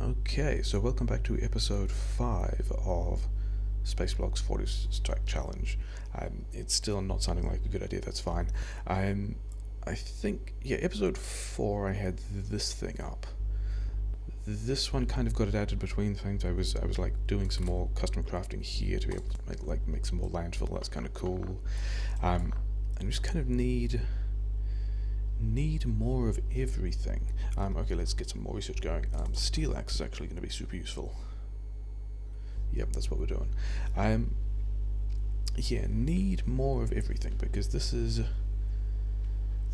Okay, so welcome back to episode 5 of Spaceblock's 40 Strike Challenge. It's still not sounding like a good idea, that's fine. I think, episode 4 I had this thing up. This one kind of got it added between things. I was like doing some more custom crafting here to be able to make some more landfill. That's kind of cool. And we just kind of need more of everything. Okay, let's get some more research going. Steel axe is actually going to be super useful. Yep, that's what we're doing. Need more of everything because this is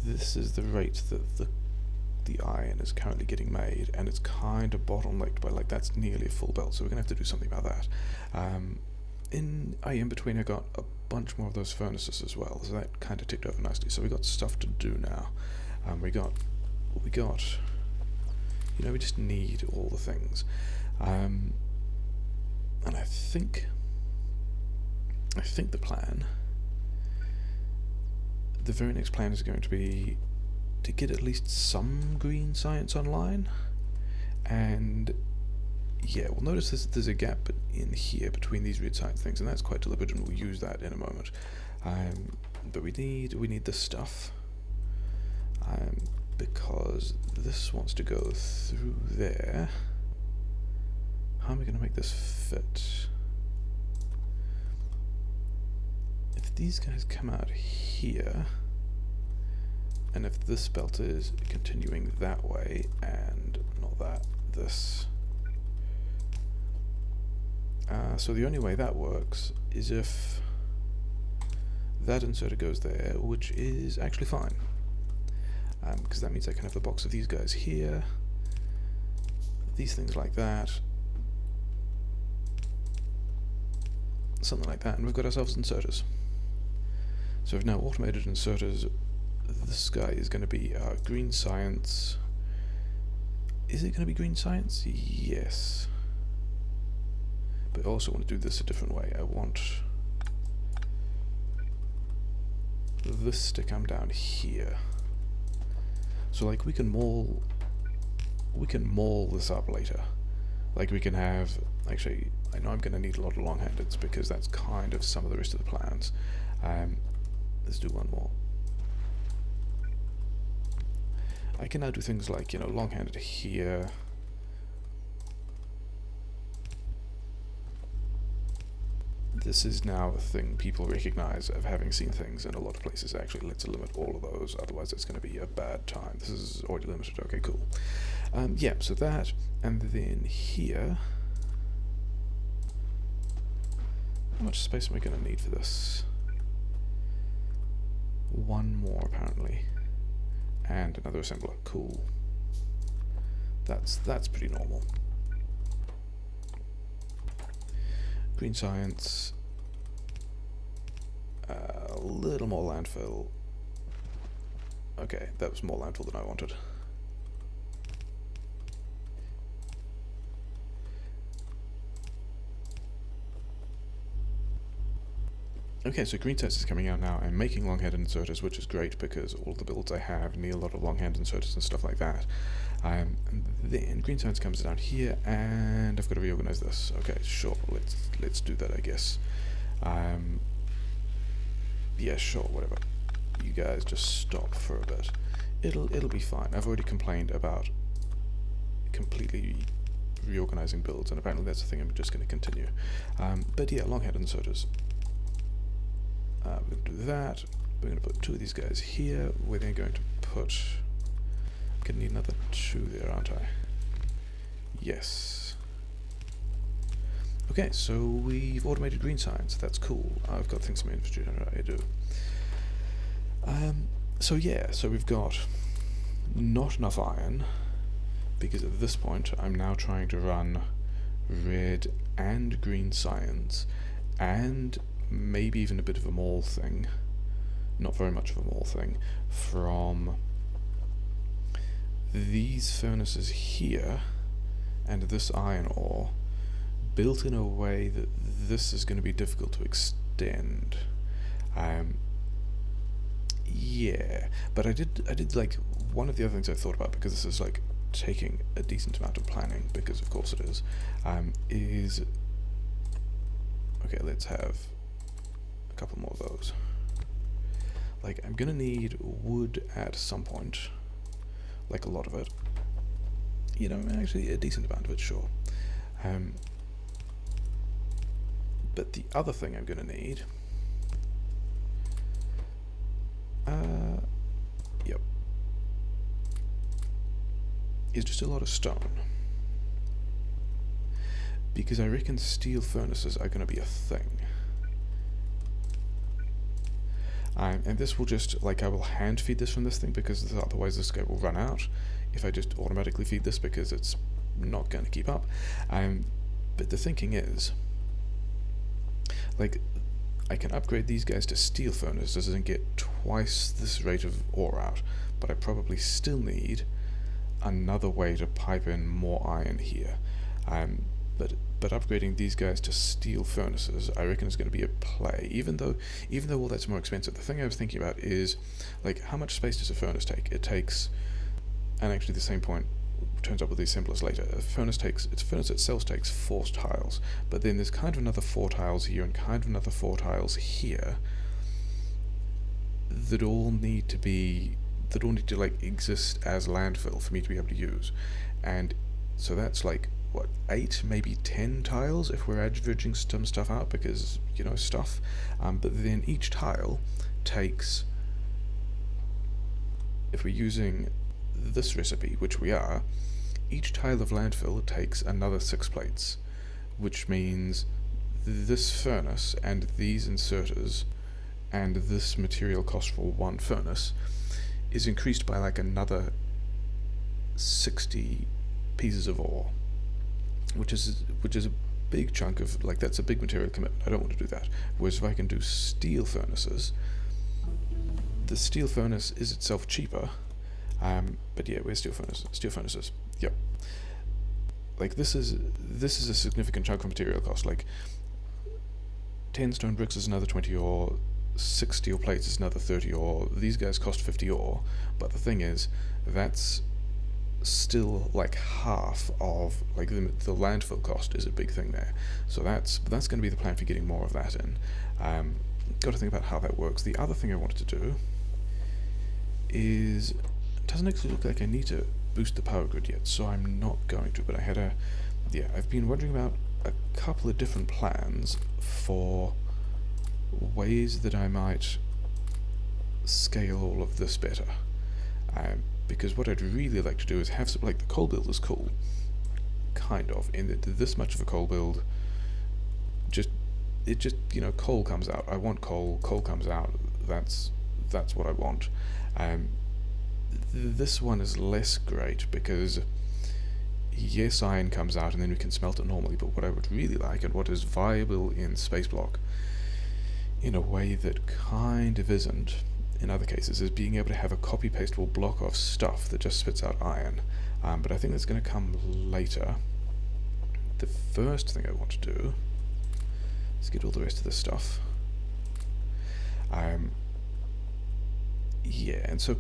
the rate that the iron is currently getting made, and it's kind of bottlenecked by that's nearly a full belt. So we're gonna have to do something about that. In between, I got a bunch more of those furnaces as well, so that kind of ticked over nicely. So we got stuff to do now. We got. We just need all the things, and I think the plan. The very next plan is going to be to get at least some green science online, and we'll notice there's a gap in here between these red science things, and that's quite deliberate, and we'll use that in a moment. But we need this stuff, because this wants to go through there. How am I going to make this fit? If these guys come out here, and if this belt is continuing that way, and not that, this. So the only way that works is if that inserter goes there, which is actually fine. Because that means I can have the box of these guys here, these things like that, something like that, and we've got ourselves inserters. So we've now automated inserters. This guy is going to be green science. Is it going to be green science? Yes. But I also want to do this a different way. I want this to come down here. So we can maul this up later. We can have, actually, I know I'm going to need a lot of long-handeds because that's kind of some of the rest of the plans. Let's do one more. I can now do things like, long-handed here. This is now a thing people recognize of having seen things in a lot of places. Actually, let's limit all of those, otherwise it's going to be a bad time. This is already limited. Okay, cool. So that, and then here. How much space am I going to need for this? One more, apparently. And another assembler. Cool. That's pretty normal. Green science. A little more landfill. Okay, that was more landfill than I wanted. Okay, so green science is coming out now. I'm making long-handed inserters, which is great because all the builds I have need a lot of long-handed inserters and stuff like that. And then green science comes down here, and I've got to reorganize this. Okay, sure, let's do that, I guess. Yeah, sure, whatever. You guys just stop for a bit. It'll be fine. I've already complained about completely reorganizing builds, and apparently that's the thing I'm just going to continue. But yeah, long-handed inserters. We're going to do that. We're going to put 2 of these guys here. We're then going to put... I'm going to need another 2 there, aren't I? Yes. Okay, so we've automated green science. That's cool. I've got things in my inventory. I do. So we've got not enough iron, because at this point I'm now trying to run red and green science, and maybe even a bit of a maul thing, not very much of a maul thing, from these furnaces here and this iron ore, built in a way that this is going to be difficult to extend. But I did one of the other things I thought about, because this is taking a decent amount of planning, because of course it is okay, let's have a couple more of those. Like, I'm gonna need wood at some point, like a lot of it, you know, actually a decent amount of it, sure. But the other thing I'm gonna need, yep, is just a lot of stone, because I reckon steel furnaces are gonna be a thing. And this will just, like, I will hand feed this from this thing, because otherwise this guy will run out if I just automatically feed this, because it's not going to keep up. But the thinking is, like, I can upgrade these guys to steel furnaces and get twice this rate of ore out, but I probably still need another way to pipe in more iron here. But upgrading these guys to steel furnaces, I reckon, is going to be a play, even though all that's more expensive. The thing I was thinking about is, like, how much space does a furnace take? It takes, and actually the same point turns up with these symbols later. Its furnace itself takes 4 tiles, but then there's kind of another 4 tiles here and kind of another 4 tiles here that all need to like exist as landfill for me to be able to use. And so that's like, what, 8, maybe 10 tiles if we're averaging some stuff out, because, you know, stuff. But then each tile takes, if we're using this recipe, which we are, each tile of landfill takes another 6 plates, which means this furnace and these inserters and this material cost for 1 furnace is increased by like another 60 pieces of ore, which is a big chunk of, like, that's a big material commitment. I don't want to do that. Whereas if I can do steel furnaces, the steel furnace is itself cheaper. But yeah, where's steel furnaces? Yep. Like, this is a significant chunk of material cost. Like, 10 stone bricks is another 20 ore, 6 steel plates is another 30 ore. These guys cost 50 ore, but the thing is, that's still like half of, like, the landfill cost is a big thing there. So that's going to be the plan for getting more of that in. Got to think about how that works. The other thing I wanted to do is, it doesn't actually look like I need to boost the power grid yet, so I'm not going to, but I've been wondering about a couple of different plans for ways that I might scale all of this better. Because what I'd really like to do is have some, like, the coal build is cool, kind of, in that this much of a coal build, it just, you know, coal comes out. I want coal comes out, that's what I want. This one is less great, because yes, iron comes out and then we can smelt it normally, but what I would really like, and what is viable in Spaceblock in a way that kind of isn't in other cases, is being able to have a copy-pastable block of stuff that just spits out iron. But I think that's going to come later. The first thing I want to do is get all the rest of this stuff. Yeah, and so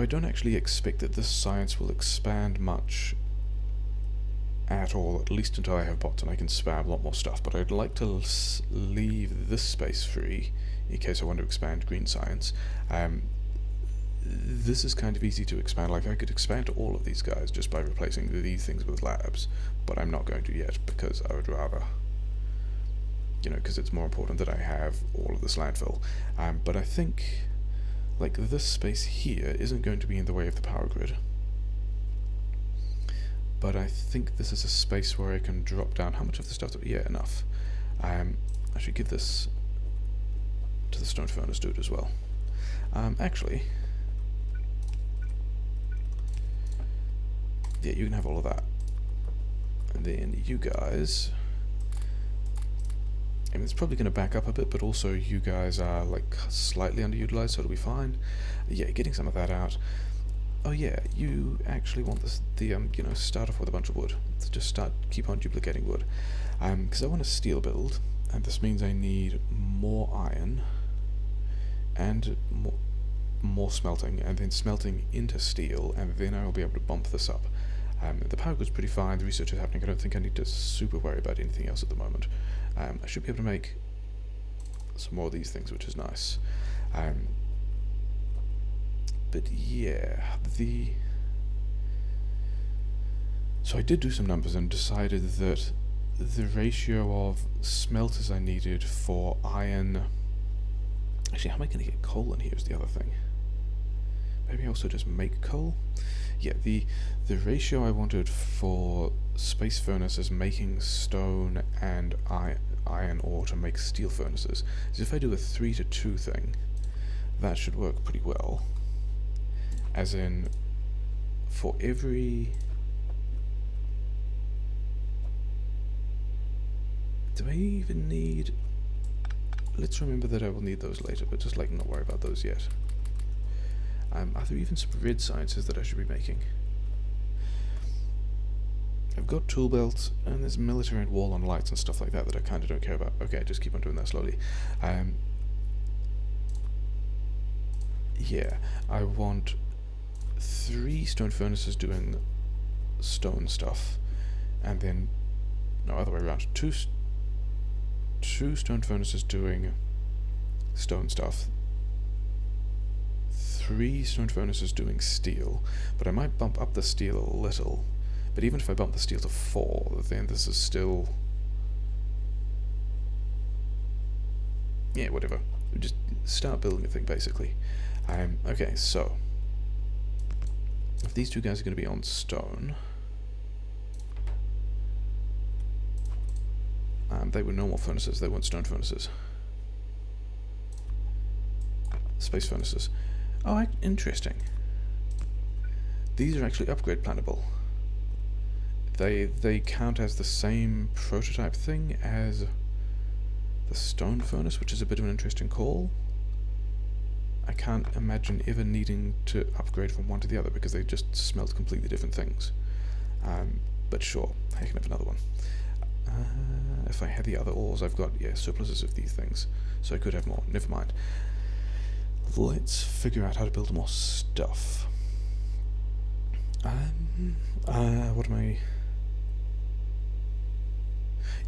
I don't actually expect that this science will expand much at all, at least until I have bots and I can spam a lot more stuff, but I'd like to leave this space free in case I want to expand green science. This is kind of easy to expand. Like, I could expand to all of these guys just by replacing these things with labs, but I'm not going to yet, because I would rather, you know, because it's more important that I have all of this landfill. But I think, like, this space here isn't going to be in the way of the power grid, but I think this is a space where I can drop down how much of the stuff that, yeah, enough. I should give this to the stone furnace dude as well. Actually, yeah, you can have all of that. And then you guys, I mean, it's probably going to back up a bit, but also you guys are, like, slightly underutilized, so it'll be fine. Yeah, getting some of that out. Oh yeah, you actually want this, you know, start off with a bunch of wood. So just keep on duplicating wood. Because I want a steel build, and this means I need more iron, and more, more smelting, and then smelting into steel, and then I will be able to bump this up. The power grid's pretty fine, the research is happening, I don't think I need to super worry about anything else at the moment. I should be able to make some more of these things, which is nice. But yeah, so I did do some numbers and decided that the ratio of smelters I needed for iron... Actually, how am I going to get coal in here is the other thing. Maybe I also just make coal? Yeah, the ratio I wanted for space furnaces making stone and iron ore to make steel furnaces is if I do a 3-to-2 thing, that should work pretty well. As in, for every... Do I even need... Let's remember that I will need those later, but just not worry about those yet. Are there even some red sciences that I should be making? I've got tool belts, and there's military and wall on lights and stuff like that I kind of don't care about. Okay, just keep on doing that slowly. Yeah, I want 3 stone furnaces doing stone stuff, and then, no, other way around, 2 stone furnaces doing stone stuff, 3 stone furnaces doing steel, but I might bump up the steel a little. But even if I bump the steel to 4, then this is still... Yeah, whatever. Just start building a thing, basically. Okay, so... If these 2 guys are going to be on stone... they were normal furnaces, they weren't stone furnaces. Space furnaces. Oh, interesting. These are actually upgrade plannable. They count as the same prototype thing as the stone furnace, which is a bit of an interesting call. I can't imagine ever needing to upgrade from one to the other because they just smelt completely different things. But sure, I can have another one. If I had the other ores, I've got, yeah, surpluses of these things, so I could have more. Never mind. Let's figure out how to build more stuff. What am I...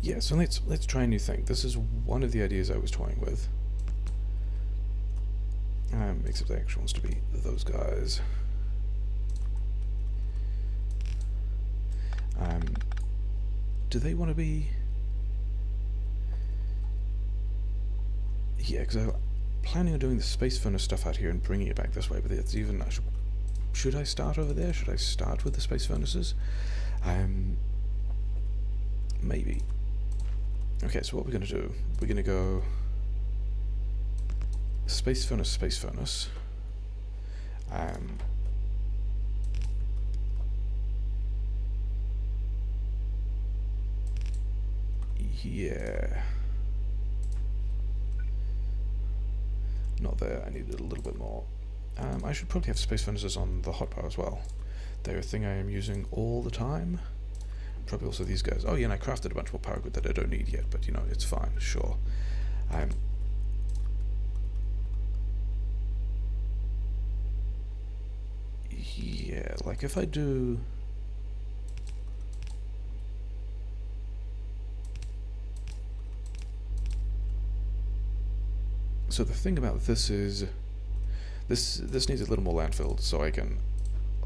Yeah, so let's try a new thing. This is one of the ideas I was toying with. Except it actually wants to be those guys. Do they want to be... Yeah, because I'm planning on doing the space furnace stuff out here and bringing it back this way, but it's even... Should I start over there? Should I start with the space furnaces? Maybe. Okay, so what we're going to do, we're going to go space furnace, space furnace. Yeah. Not there, I need it a little bit more. I should probably have space furnaces on the hotbar as well. They're a thing I am using all the time. Probably also these guys. Oh yeah, and I crafted a bunch more power grid that I don't need yet, but you know, it's fine, sure. Yeah, like if I do... So the thing about this is, this needs a little more land filled, so I can,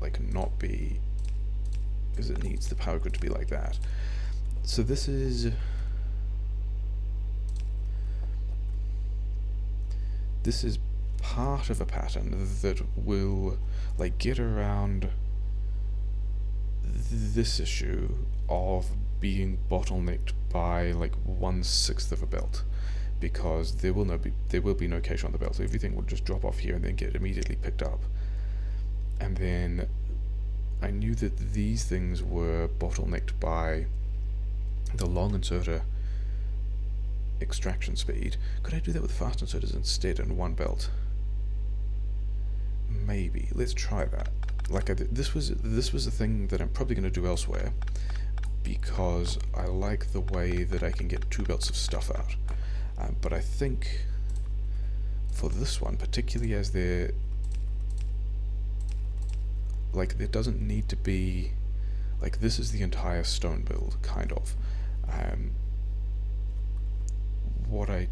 like, not be, because it needs the power grid to be like that. So this is part of a pattern that will, like, get around this issue of being bottlenecked by, like, 1/6 of a belt. Because there will be no cache on the belt, so everything will just drop off here and then get immediately picked up. And then I knew that these things were bottlenecked by the long inserter extraction speed. Could I do that with fast inserters instead in one belt? Maybe. Let's try that. Like this was a thing that I'm probably going to do elsewhere because I like the way that I can get 2 belts of stuff out. But I think for this one, particularly as they're like, there doesn't need to be, like, this is the entire stone build, kind of. What I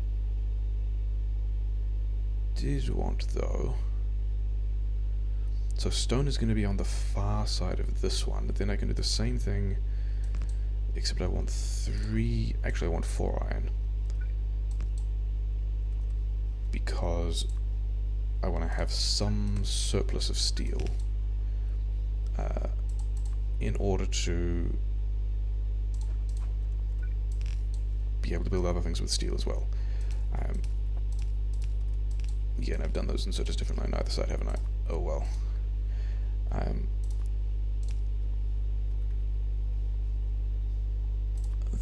did want, though, so stone is going to be on the far side of this one, but then I can do the same thing, except I want 3, actually I want 4 iron, because I want to have some surplus of steel in order to be able to build other things with steel as well. Yeah, and I've done those inserters differently on either side, haven't I? Oh well.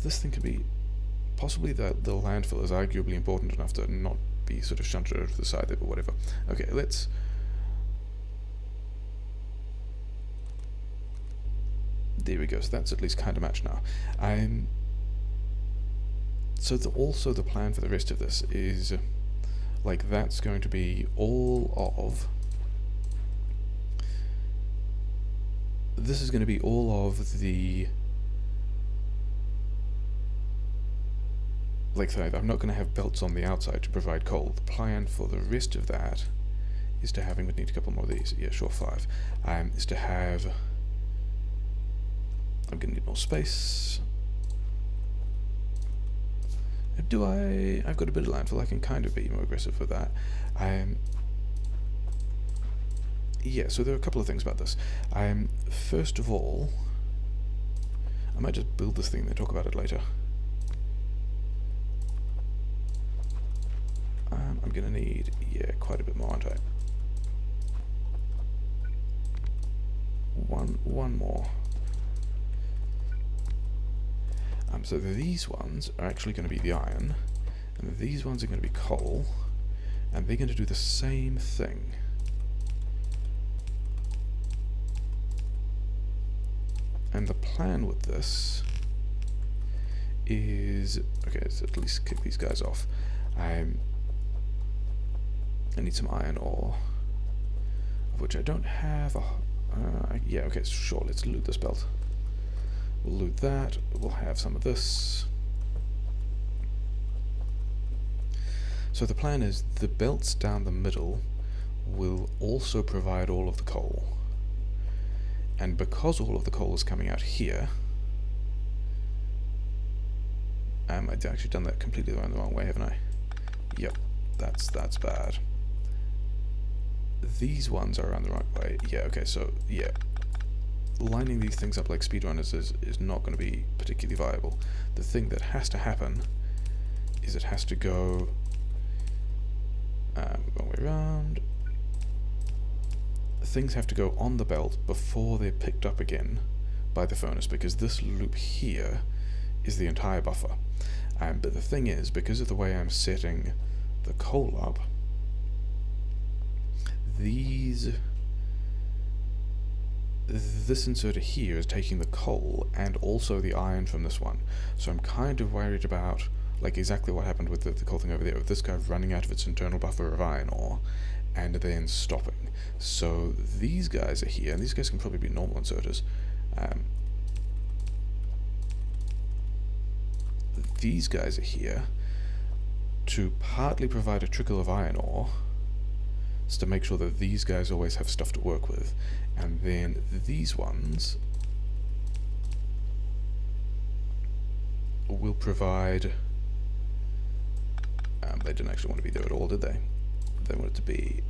This thing can be, possibly the landfill is arguably important enough to not be sort of shunted over to the side there, but whatever. Okay, let's... There we go, so that's at least kind of matched now. So also the plan for the rest of this is, like, that's going to be all of... This is going to be all of the... Like, I'm not going to have belts on the outside to provide coal. The plan for the rest of that is to have... I would need a couple more of these. Yeah, sure, 5. Is to have... I'm going to need more space. Do I... I've got a bit of landfill. I can kind of be more aggressive with that. Yeah, so there are a couple of things about this. First of all, I might just build this thing and then talk about it later. I'm going to need, yeah, quite a bit more, aren't I? One more. So these ones are actually going to be the iron, and these ones are going to be coal, and they're going to do the same thing. And the plan with this is, okay, let's at least kick these guys off. I need some iron ore, of which I don't have. Yeah, okay, sure, let's loot this belt. We'll loot that, we'll have some of this. So the plan is the belts down the middle will also provide all of the coal. And because all of the coal is coming out here, I've actually done that completely the wrong way, haven't I? Yep, that's bad. These ones are around the right way. Yeah, okay, so, yeah. Lining these things up like speedrunners is not going to be particularly viable. The thing that has to happen is it has to go wrong way around. Things have to go on the belt before they're picked up again by the furnace, because this loop here is the entire buffer. But the thing is, because of the way I'm setting the coal up, this inserter here is taking the coal and also the iron from this one. So I'm kind of worried about, like, exactly what happened with the coal thing over there, with this guy running out of its internal buffer of iron ore and then stopping. So these guys are here, and these guys can probably be normal inserters. These guys are here to partly provide a trickle of iron ore, to make sure that these guys always have stuff to work with, and then these ones will provide... they didn't actually want to be there at all, did they? They wanted to be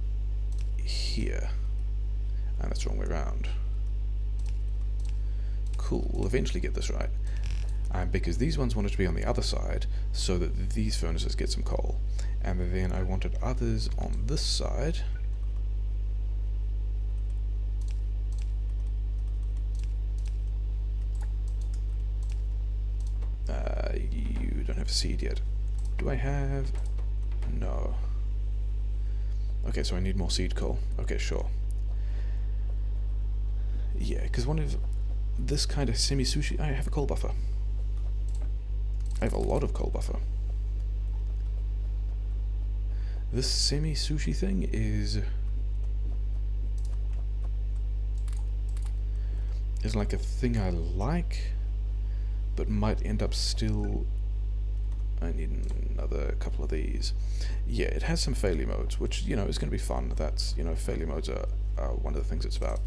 here, and that's the wrong way around. Cool, we'll eventually get this right, because these ones wanted to be on the other side so that these furnaces get some coal. And then I wanted others on this side. You don't have a seed yet. Do I have... No. Okay, so I need more seed coal. Okay, sure. Yeah, because one of this kind of semi-sushi... I have a coal buffer. I have a lot of coal buffer. This semi-sushi thing is is like a thing I like, but might end up still... I need another couple of these. Yeah, it has some failure modes, which, you know, is going to be fun. That's, you know, failure modes are one of the things it's about.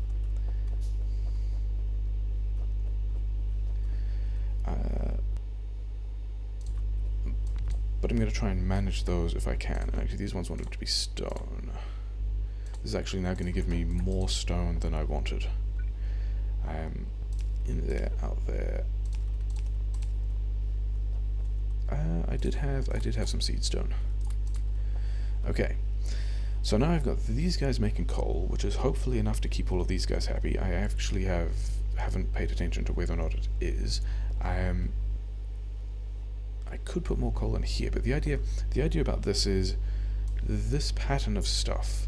But I'm going to try and manage those if I can. And actually, these ones wanted to be stone. This is actually now going to give me more stone than I wanted. In there, out there. I did have some seed stone. Okay, so now I've got these guys making coal, which is hopefully enough to keep all of these guys happy. I actually haven't paid attention to whether or not it is. I could put more coal in here, but the idea about this is this pattern of stuff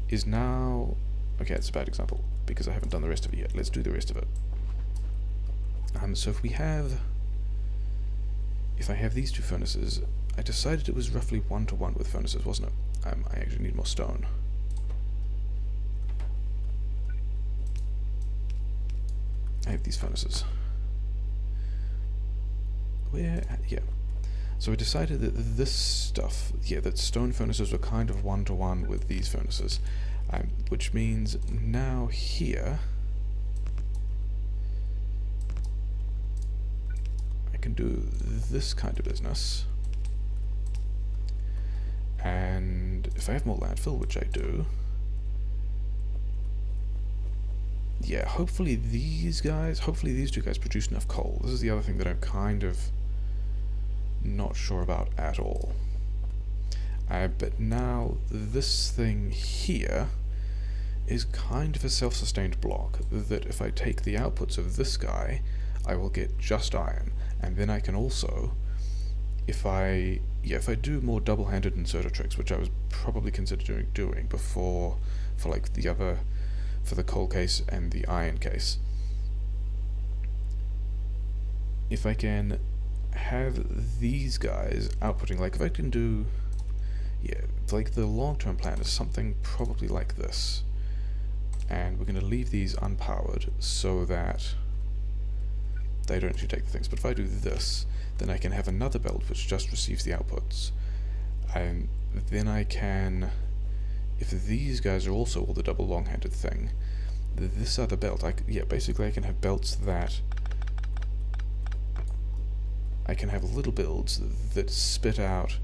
is now... Okay, it's a bad example because I haven't done the rest of it yet. Let's do the rest of it. So if I have these two furnaces, I decided it was roughly 1-to-1 with furnaces, wasn't it? I actually need more stone. I have these furnaces. Where? Yeah. So I decided that this stuff, yeah, that stone furnaces were kind of 1-to-1 with these furnaces, which means now here I can do this kind of business, and if I have more landfill, which I do, yeah, hopefully these two guys produce enough coal. This is the other thing that I'm kind of not sure about at all. But now this thing here is kind of a self-sustained block, that if I take the outputs of this guy, I will get just iron, and then I can also, if I do more double-handed inserter tricks, which I was probably considering doing before for like for the coal case and the iron case, if I can have these guys outputting, like if I can do, yeah, like the long-term plan is something probably like this, and we're going to leave these unpowered so that they don't actually take the things. But if I do this, then I can have another belt which just receives the outputs, and then I can, if these guys are also all the double long-handed thing, this other belt, basically I can have belts that I can have little builds that spit out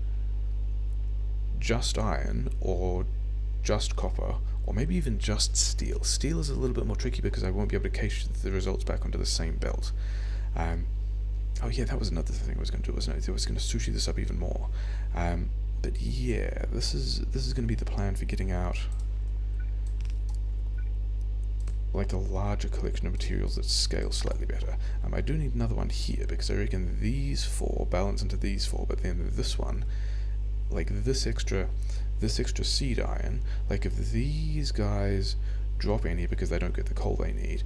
just iron or just copper, or maybe even just steel. Steel is a little bit more tricky because I won't be able to cache the results back onto the same belt. Oh yeah, that was another thing I was going to do, wasn't it? I was going to sushi this up even more. But yeah, this is going to be the plan for getting out like a larger collection of materials that scale slightly better. I do need another one here because I reckon these four balance into these four, but then this one, like this extra seed iron, like if these guys drop any because they don't get the coal they need,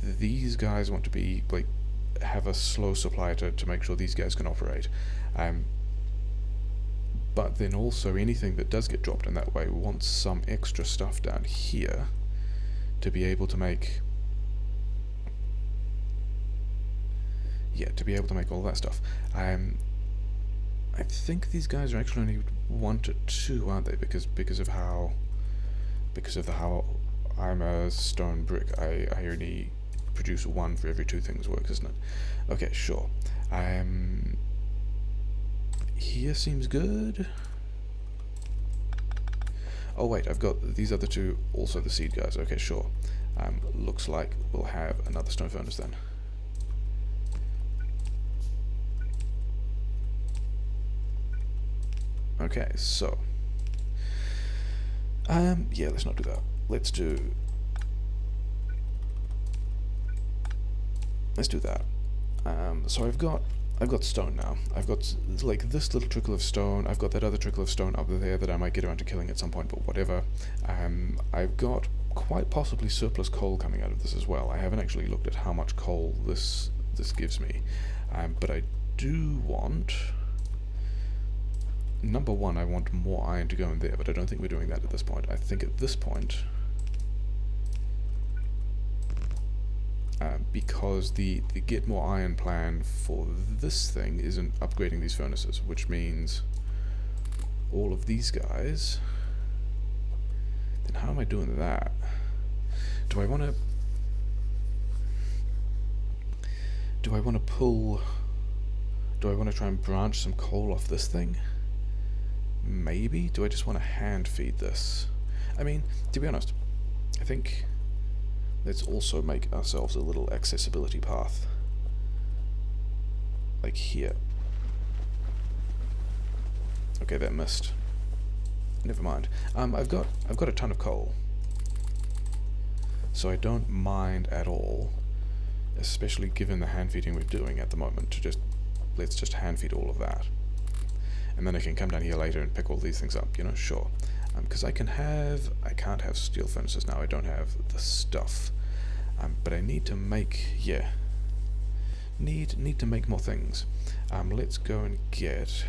these guys want to be like have a slow supply to make sure these guys can operate. But then also anything that does get dropped in that way wants some extra stuff down here to be able to make, all that stuff. I think these guys are actually only 1 to 2, aren't they? Because of how I'm a stone brick. I only produce 1 for every 2 things works, isn't it? Okay, sure. Here seems good. Oh wait, I've got these other 2, also the seed guys. Okay, sure. Looks like we'll have another stone furnace then. Okay, so yeah, let's not do that. Let's do that. So I've got stone now. I've got like this little trickle of stone. I've got that other trickle of stone up there that I might get around to killing at some point, but whatever. I've got quite possibly surplus coal coming out of this as well. I haven't actually looked at how much coal this gives me, but I do want, number one, I want more iron to go in there, but I don't think we're doing that at this point. I think at this point because the get more iron plan for this thing isn't upgrading these furnaces, which means all of these guys. Then how am I doing that? Do I want to pull? Do I want to try and branch some coal off this thing? Maybe. Do I just want to hand feed this? I mean, to be honest, I think let's also make ourselves a little accessibility path, like here. Okay, that missed. Never mind. I've got a ton of coal, so I don't mind at all, especially given the hand feeding we're doing at the moment. Let's just hand feed all of that, and then I can come down here later and pick all these things up. You know, sure. Because I can't have steel furnaces now. I don't have the stuff. But I need to make, need to make more things. Let's go and get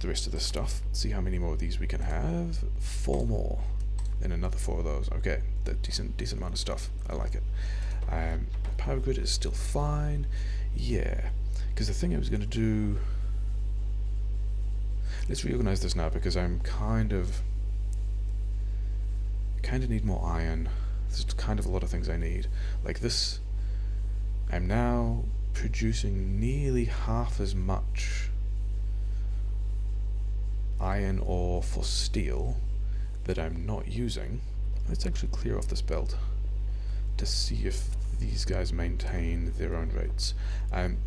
the rest of this stuff. See how many more of these we can have. 4 more. Then another 4 of those. Okay, that's decent amount of stuff. I like it. Power grid is still fine. Yeah, because the thing I was going to do. Let's reorganize this now, because I'm kind of need more iron. There's kind of a lot of things I need. Like this, I'm now producing nearly half as much iron ore for steel that I'm not using. Let's actually clear off this belt to see if these guys maintain their own rates.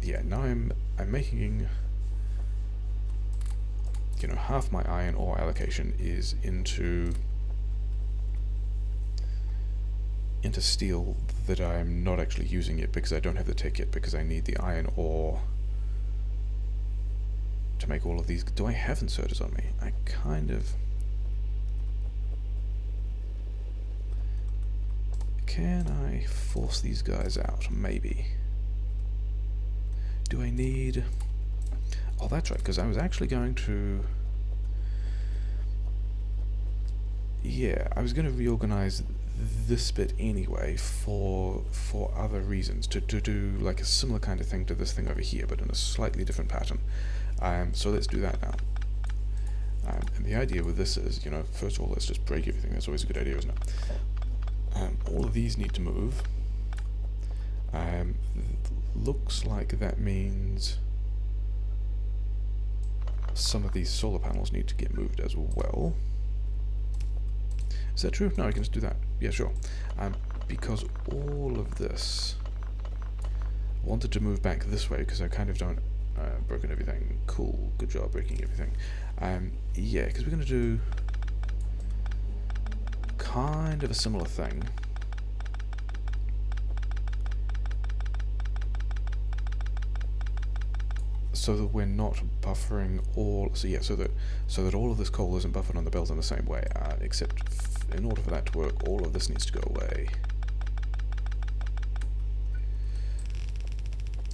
Yeah, now I'm making, you know, half my iron ore allocation is into steel that I'm not actually using yet, because I don't have the tech yet, because I need the iron ore to make all of these. Do I have inserters on me? I kind of... Can I force these guys out? Maybe. Do I need... Oh, that's right, because I was actually going to... Yeah, I was going to reorganize this bit anyway for other reasons, to do like a similar kind of thing to this thing over here, but in a slightly different pattern. So let's do that now. And the idea with this is, you know, first of all, let's just break everything. That's always a good idea, isn't it? All of these need to move. Looks like that means some of these solar panels need to get moved as well. Is that true? No, I can just do that. Yeah, sure. Because all of this wanted to move back this way, because I kind of don't broken everything. Cool, good job breaking everything. Yeah, because we're going to do kind of a similar thing. So that we're not buffering all. So yeah, so that all of this coal isn't buffered on the belt in the same way. Except in order for that to work, all of this needs to go away.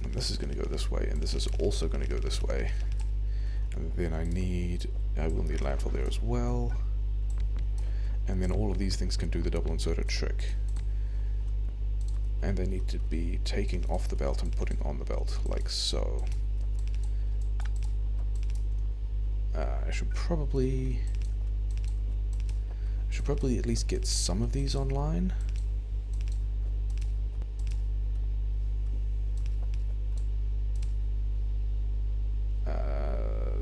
And this is going to go this way, and this is also going to go this way. And then I will need landfill there as well. And then all of these things can do the double inserter trick. And they need to be taking off the belt and putting on the belt, like so. I should probably at least get some of these online.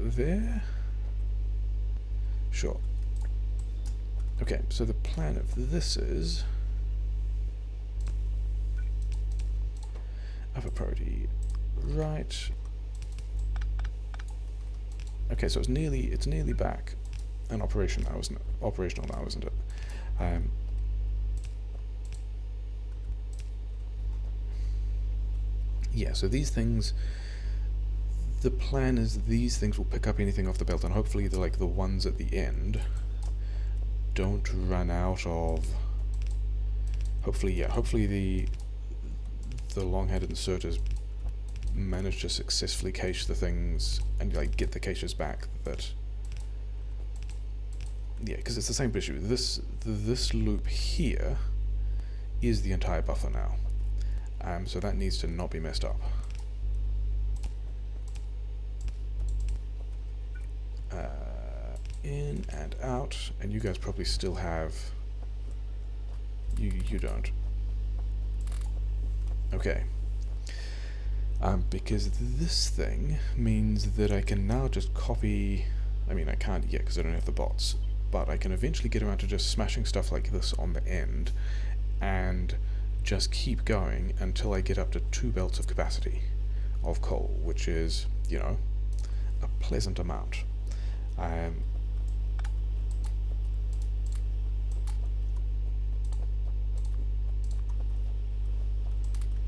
There? Sure. Okay, so the plan of this is upper priority right. Okay, so it's nearly back in operation now, isn't it? Operational now, isn't it? Yeah, so these things, the plan is these things will pick up anything off the belt, and hopefully the ones at the end don't run out of. Hopefully the long-headed inserters manage to successfully cache the things and get the caches back that yeah, because it's the same issue. This loop here is the entire buffer now, so that needs to not be messed up. In and out, and you guys probably still have. You don't. Okay. Because this thing means that I can now just copy. I mean, I can't yet because I don't have the bots, but I can eventually get around to just smashing stuff like this on the end, and just keep going until I get up to 2 belts of capacity of coal, which is, you know, a pleasant amount.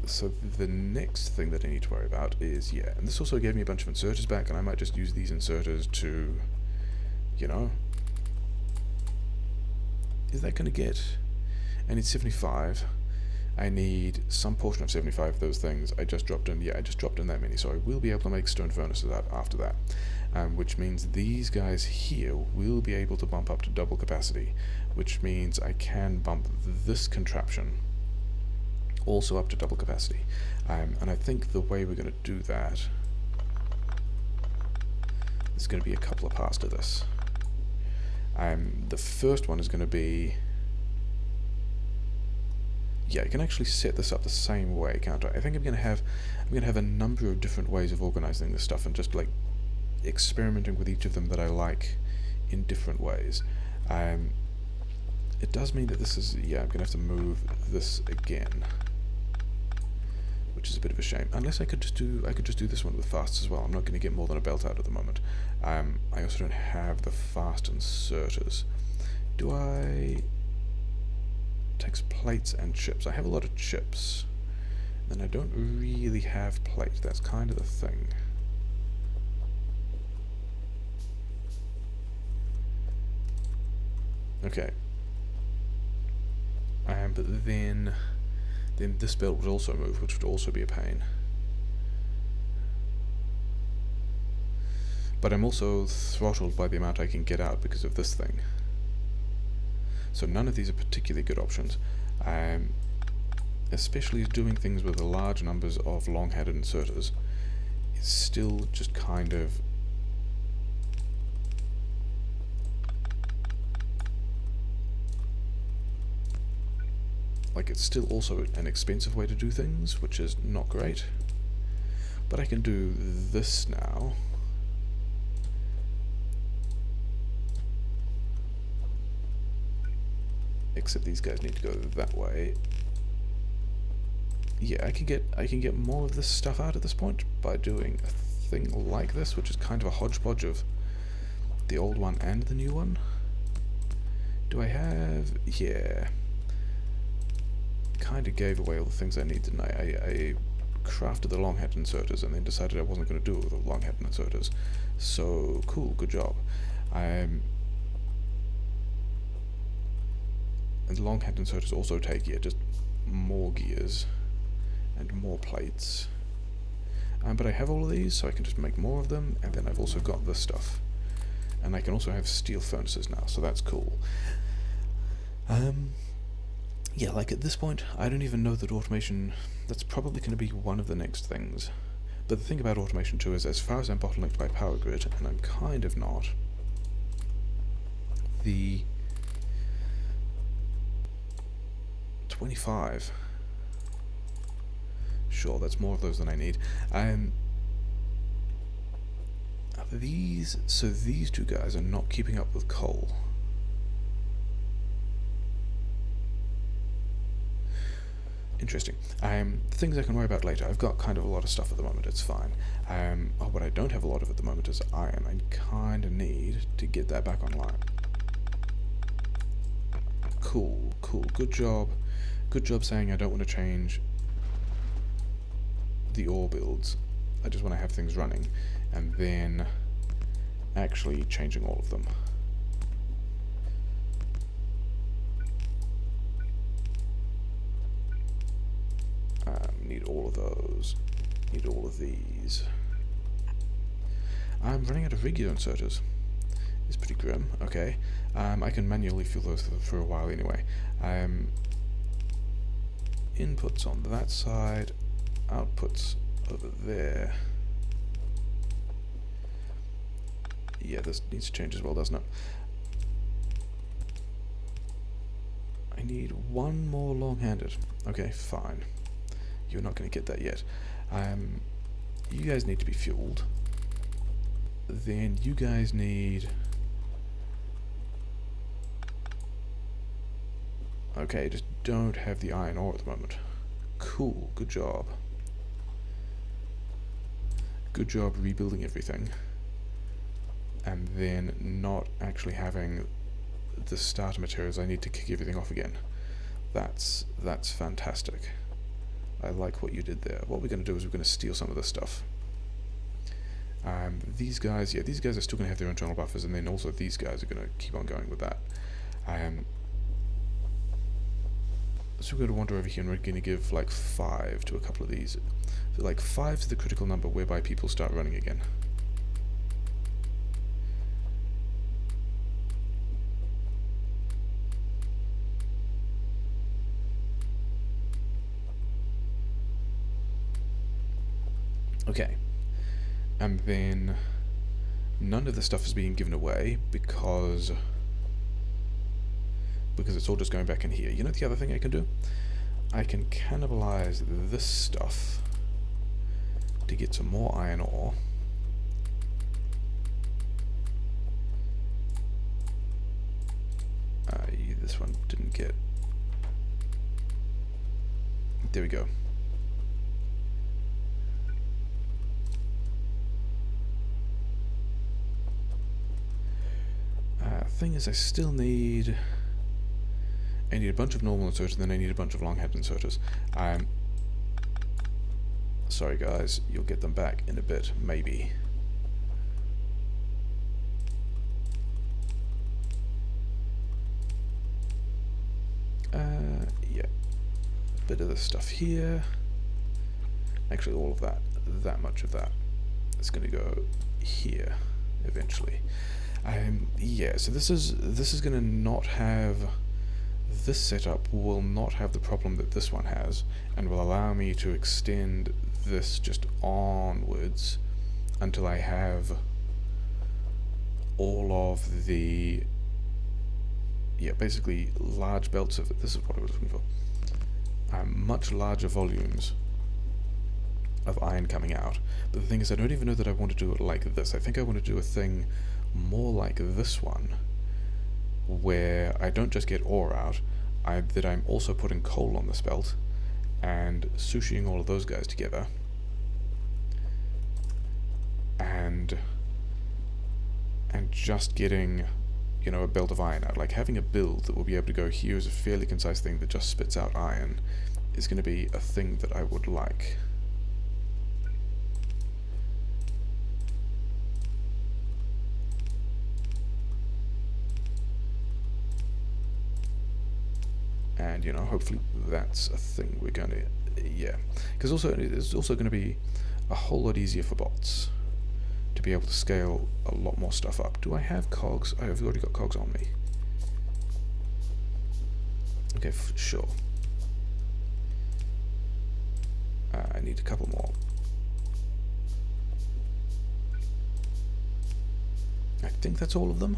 So the next thing that I need to worry about is, yeah, and this also gave me a bunch of inserters back, and I might just use these inserters to, you know, is that going to get, I need 75, I need some portion of 75 of those things. I just dropped in, yeah, I just dropped in that many, so I will be able to make stone furnaces out after that, which means these guys here will be able to bump up to double capacity, which means I can bump this contraption also up to double capacity, and I think the way we're going to do that, there's going to be a couple of parts to this. The first one is going to be, yeah, I can actually set this up the same way, can't I? I think I'm going to have a number of different ways of organizing this stuff, and just like experimenting with each of them that I like in different ways. It does mean that this is, yeah, I'm going to have to move this again, which is a bit of a shame. Unless I could just do this one with fasts as well. I'm not going to get more than a belt out at the moment. I also don't have the fast inserters. Do I? Takes plates and chips. I have a lot of chips, and I don't really have plate. That's kind of the thing. Okay. But then this belt would also move, which would also be a pain. But I'm also throttled by the amount I can get out because of this thing. So none of these are particularly good options, especially as doing things with large numbers of long-headed inserters is still just kind of like, it's still also an expensive way to do things, which is not great. But I can do this now. Except these guys need to go that way. Yeah, I can get more of this stuff out at this point by doing a thing like this, which is kind of a hodgepodge of the old one and the new one. Do I have? Yeah. Kind of gave away all the things I needed, and I crafted the long head inserters and then decided I wasn't going to do it with the long head inserters. So cool, good job. And long head inserters also take, yeah, just more gears and more plates. But I have all of these, so I can just make more of them, and then I've also got this stuff. And I can also have steel furnaces now, so that's cool. Yeah, like at this point, I don't even know that automation, that's probably going to be one of the next things. But the thing about automation too is, as far as I'm bottlenecked by power grid, and I'm kind of not, the 25, sure, that's more of those than I need. These two guys are not keeping up with coal. Interesting. Things I can worry about later. I've got kind of a lot of stuff at the moment, it's fine. What I don't have a lot of at the moment is iron. I kind of need to get that back online. Cool, good job. Good job saying I don't want to change the ore builds. I just want to have things running, and then actually changing all of them. Need all of those. Need all of these. I'm running out of regular inserters. is pretty grim. Okay, I can manually fuel those for a while anyway. Inputs on that side, outputs over there. Yeah, this needs to change as well, doesn't it? I need one more long-handed. Okay, fine. You're not going to get that yet. You guys need to be fueled. Then you guys need... Okay, just don't have the iron ore at the moment. Cool, good job. Good job rebuilding everything. And then not actually having the starter materials I need to kick everything off again. That's fantastic. I like what you did there. What we're going to do is we're going to steal some of this stuff. These guys are still going to have their internal buffers, and then also these guys are going to keep on going with that. So we're going to wander over here, and we're going to give like 5 to a couple of these. So like 5 is the critical number whereby people start running again. Okay, and then none of the stuff is being given away because it's all just going back in here. You know the other thing I can do? I can cannibalize this stuff to get some more iron ore. This one didn't get... There we go. Thing is, I still need... I need a bunch of normal inserters, and then I need a bunch of long-head inserters. Sorry guys, you'll get them back in a bit, maybe. Yeah. A bit of this stuff here. Actually, all of that. That much of that is going to go here, eventually. Yeah, so this is going to not have... This setup will not have the problem that this one has, and will allow me to extend this just onwards until I have all of the... Yeah, basically large belts of it. This is what I was looking for. Much larger volumes of iron coming out. But the thing is, I don't even know that I want to do it like this. I think I want to do a thing more like this one, where I don't just get ore out, that I'm also putting coal on this belt and sushiing all of those guys together, and just getting, you know, a belt of iron out. Like having a build that will be able to go, here's a fairly concise thing that just spits out iron, is going to be a thing that I would like. And, you know, hopefully that's a thing we're going to... Yeah. Because also, it's also going to be a whole lot easier for bots to be able to scale a lot more stuff up. Do I have cogs? I've already got cogs on me. Okay, sure. I need a couple more. I think that's all of them.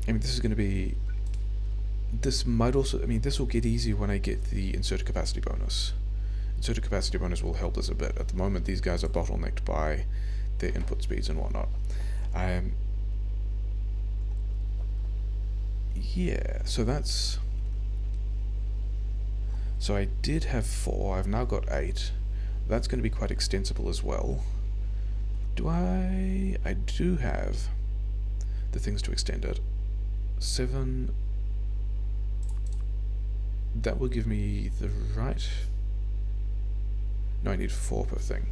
I mean, this is going to be... This might also... I mean, this will get easy when I get the inserter capacity bonus. Inserter capacity bonus will help us a bit. At the moment, these guys are bottlenecked by their input speeds and whatnot. Yeah, so that's... So I did have 4, I've now got 8. That's going to be quite extensible as well. Do I do have the things to extend it. 7... That will give me the right... No, I need 4 per thing.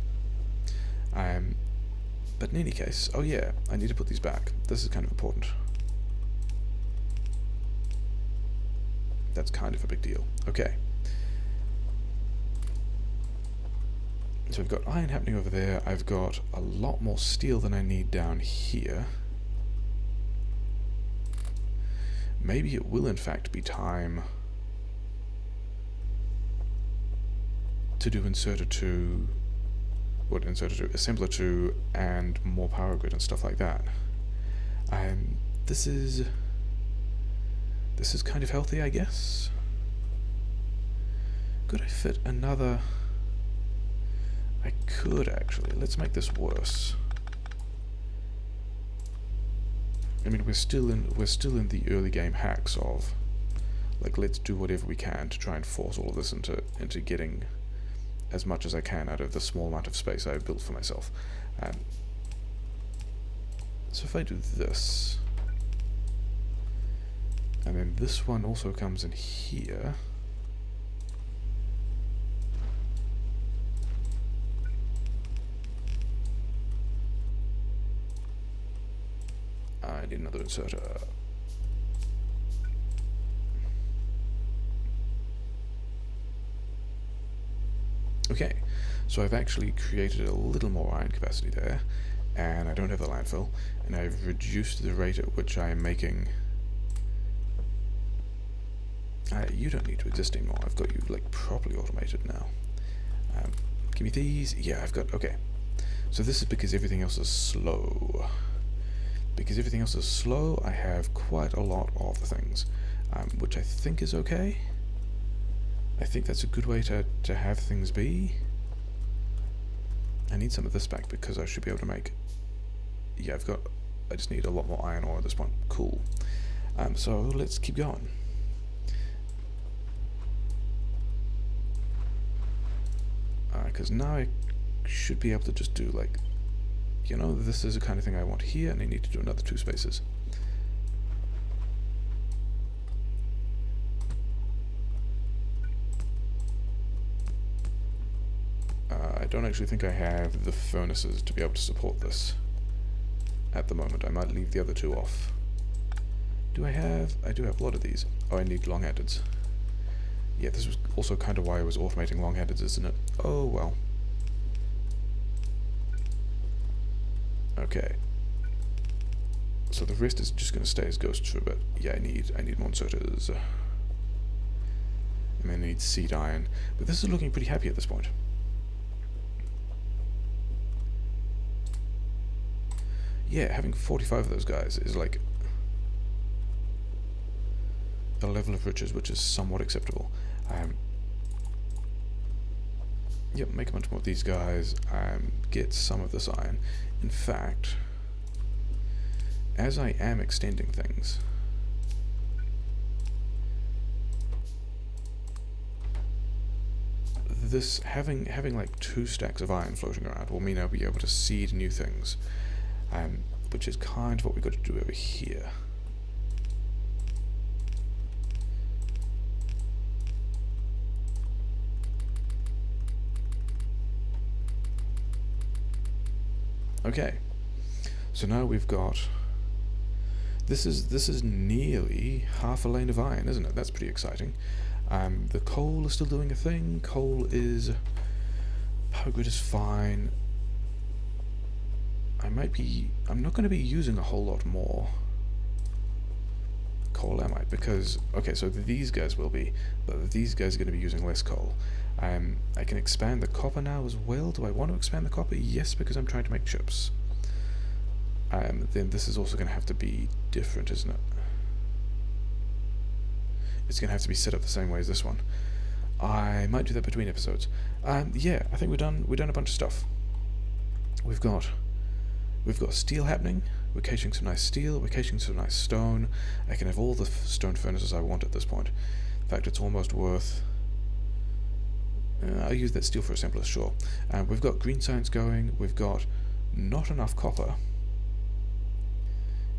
But in any case, oh yeah, I need to put these back. This is kind of important. That's kind of a big deal. Okay. So we've got iron happening over there. I've got a lot more steel than I need down here. Maybe it will in fact be time to do inserter 2, assembler 2, and more power grid and stuff like that. This is kind of healthy, I guess. Could I fit another? I could actually. Let's make this worse. I mean, we're still in the early game hacks of, like, let's do whatever we can to try and force all of this into getting as much as I can out of the small amount of space I've built for myself. So if I do this, and then this one also comes in here. I need another inserter. Okay, so I've actually created a little more iron capacity there, and I don't have the landfill, and I've reduced the rate at which I am making. You don't need to exist anymore. I've got you like properly automated now. Give me these. Yeah, I've got. Okay, so this is because everything else is slow. Because everything else is slow, I have quite a lot of the things, which I think is okay. I think that's a good way to have things be. I need some of this back because I should be able to make. Yeah, I just need a lot more iron ore at this point. Cool. So let's keep going. Because now I should be able to just do like, you know, this is the kind of thing I want here, and I need to do another 2 spaces. I don't actually think I have the furnaces to be able to support this at the moment. I might leave the other 2 off. Do I have? I do have a lot of these. Oh, I need long-handeds. Yeah, this was also kind of why I was automating long-handeds, isn't it? Oh, well. Okay. So the rest is just going to stay as ghosts for a bit. Yeah, I need more inserters. And then I need seed iron. But this is looking pretty happy at this point. Yeah, having 45 of those guys is like a level of riches which is somewhat acceptable. Yep, make a bunch more of these guys, get some of this iron. In fact, as I am extending things, this having like 2 stacks of iron floating around will mean I'll be able to seed new things, which is kind of what we've got to do over here. Okay, so now we've got. This is nearly half a lane of iron, isn't it? That's pretty exciting. The coal is still doing a thing. Coal is. Power grid is fine. I'm not going to be using a whole lot more coal, am I? Because okay, so these guys will be, but these guys are going to be using less coal. I can expand the copper now as well. Do I want to expand the copper? Yes, because I'm trying to make chips. Then this is also going to have to be different, isn't it? It's going to have to be set up the same way as this one. I might do that between episodes. Yeah, I think we've done a bunch of stuff. We've got steel happening. We're caching some nice steel. We're caching some nice stone. I can have all the stone furnaces I want at this point. In fact, it's almost worth. I'll use that steel for assemblers, sure. We've got green science going. We've got not enough copper.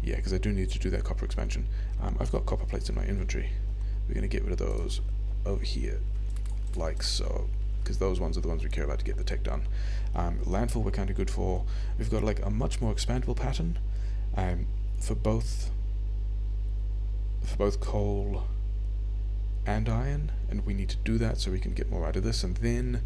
Yeah, because I do need to do that copper expansion. I've got copper plates in my inventory. We're going to get rid of those over here, like so, because those ones are the ones we care about to get the tech done. Landfill we're kind of good for. We've got like a much more expandable pattern for both coal and iron, and we need to do that so we can get more out of this. And then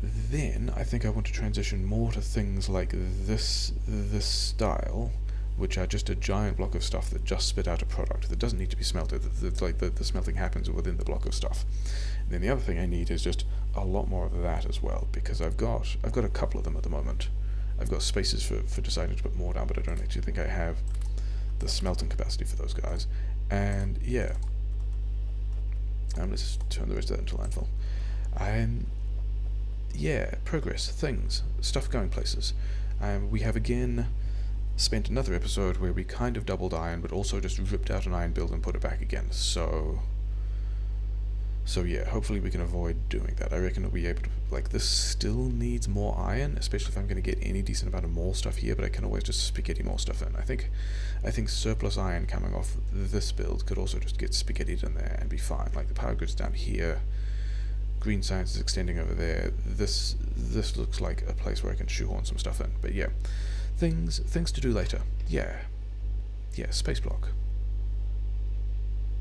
Then I think I want to transition more to things like this style, which are just a giant block of stuff that just spit out a product that doesn't need to be smelted. The smelting happens within the block of stuff. And then the other thing I need is just a lot more of that as well, because I've got a couple of them at the moment. I've got spaces for deciding to put more down, but I don't actually think I have the smelting capacity for those guys. And yeah, let's turn the rest of that into landfill. Yeah, progress, things, stuff going places. We have again spent another episode where we kind of doubled iron, but also just ripped out an iron build and put it back again. So yeah, hopefully we can avoid doing that. I reckon we'll be able to, like, this still needs more iron, especially if I'm going to get any decent amount of more stuff here, but I can always just spaghetti more stuff in. I think surplus iron coming off this build could also just get spaghettied in there and be fine. Like, the power grid's down here, green science is extending over there. This looks like a place where I can shoehorn some stuff in. But yeah, things to do later. Yeah, Spaceblock.